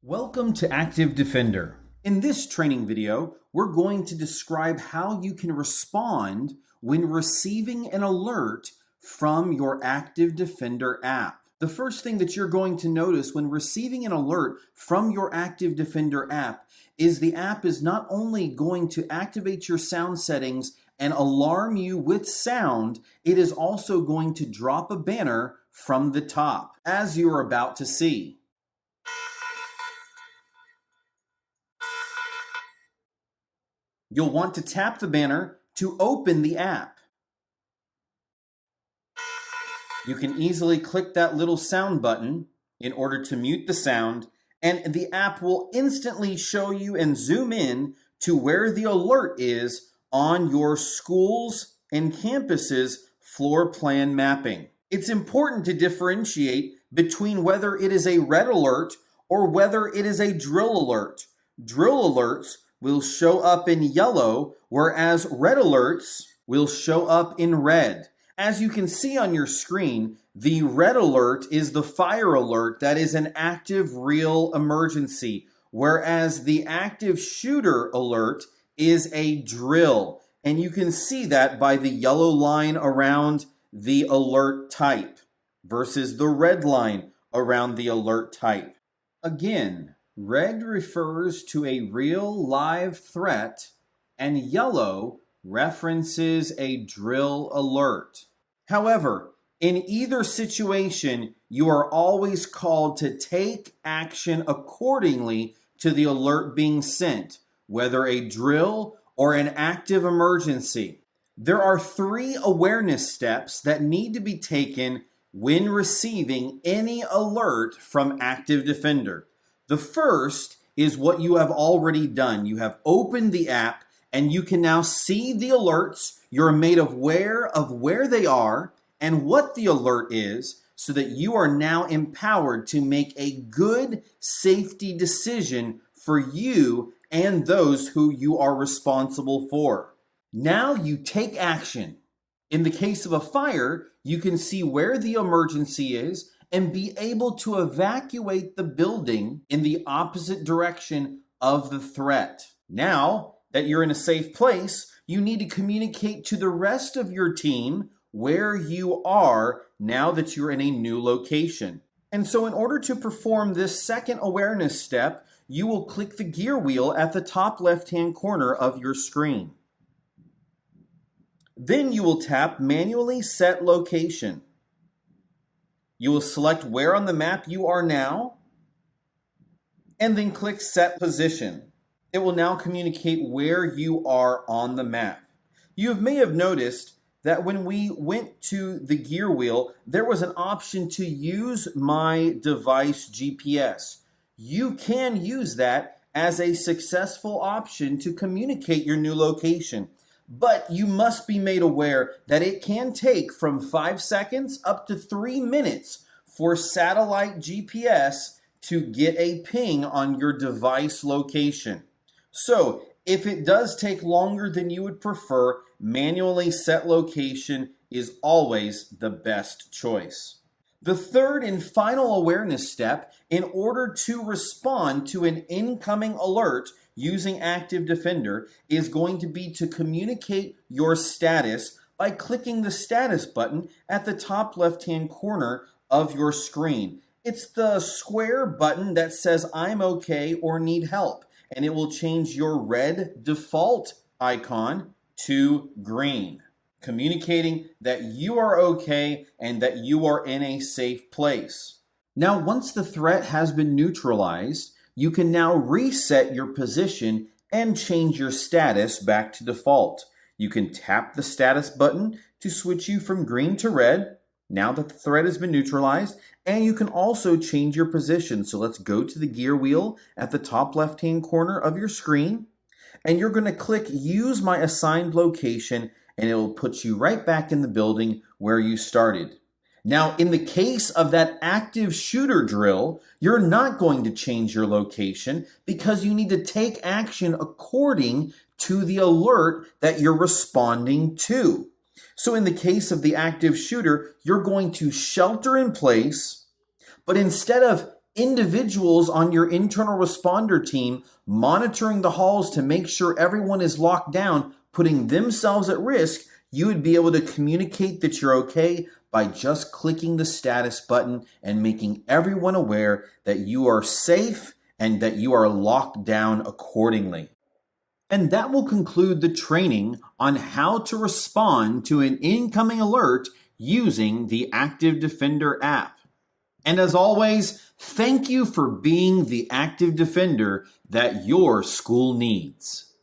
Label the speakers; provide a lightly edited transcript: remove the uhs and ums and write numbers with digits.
Speaker 1: Welcome to Active Defender. In this training video, we're going to describe how you can respond when receiving an alert from your Active Defender app. The first thing that you're going to notice when receiving an alert from your Active Defender app is the app is not only going to activate your sound settings and alarm you with sound, it is also going to drop a banner from the top, as you are about to see. You'll want to tap the banner to open the app. You can easily click that little sound button in order to mute the sound, and the app will instantly show you and zoom in to where the alert is on your school's and campus's floor plan mapping. It's important to differentiate between whether it is a red alert or whether it is a drill alert. Drill alerts will show up in yellow, whereas red alerts will show up in red. As you can see on your screen, the red alert is the fire alert that is an active real emergency, whereas the active shooter alert is a drill. And you can see that by the yellow line around the alert type versus the red line around the alert type. Again, red refers to a real live threat, and yellow references a drill alert. However, in either situation, you are always called to take action accordingly to the alert being sent, whether a drill or an active emergency. There are 3 awareness steps that need to be taken when receiving any alert from Active Defender. The first is what you have already done. You have opened the app and you can now see the alerts. You're made aware of where they are and what the alert is so that you are now empowered to make a good safety decision for you and those who you are responsible for. Now you take action. In the case of a fire, you can see where the emergency is and be able to evacuate the building in the opposite direction of the threat. Now that you're in a safe place, you need to communicate to the rest of your team where you are now that you're in a new location. And so in order to perform this second awareness step, you will click the gear wheel at the top left-hand corner of your screen. Then you will tap Manually Set Location. You will select where on the map you are now, and then click Set Position. It will now communicate where you are on the map. You may have noticed that when we went to the gear wheel, there was an option to use My Device GPS. You can use that as a successful option to communicate your new location. But you must be made aware that it can take from 5 seconds up to 3 minutes for satellite GPS to get a ping on your device location. So if it does take longer than you would prefer, Manually Set Location is always the best choice. The third and final awareness step in order to respond to an incoming alert using Active Defender is going to be to communicate your status by clicking the status button at the top left-hand corner of your screen. It's the square button that says I'm okay or need help, and it will change your red default icon to green, communicating that you are okay and that you are in a safe place. Now, once the threat has been neutralized, you can now reset your position and change your status back to default. You can tap the status button to switch you from green to red, now that the threat has been neutralized, and you can also change your position. So let's go to the gear wheel at the top left-hand corner of your screen, and you're going to click Use My Assigned Location, and it will put you right back in the building where you started. Now, in the case of that active shooter drill, you're not going to change your location because you need to take action according to the alert that you're responding to. So in the case of the active shooter, you're going to shelter in place, but instead of individuals on your internal responder team monitoring the halls to make sure everyone is locked down, putting themselves at risk, you would be able to communicate that you're okay by just clicking the status button and making everyone aware that you are safe and that you are locked down accordingly. And that will conclude the training on how to respond to an incoming alert using the Active Defender app. And as always, thank you for being the Active Defender that your school needs.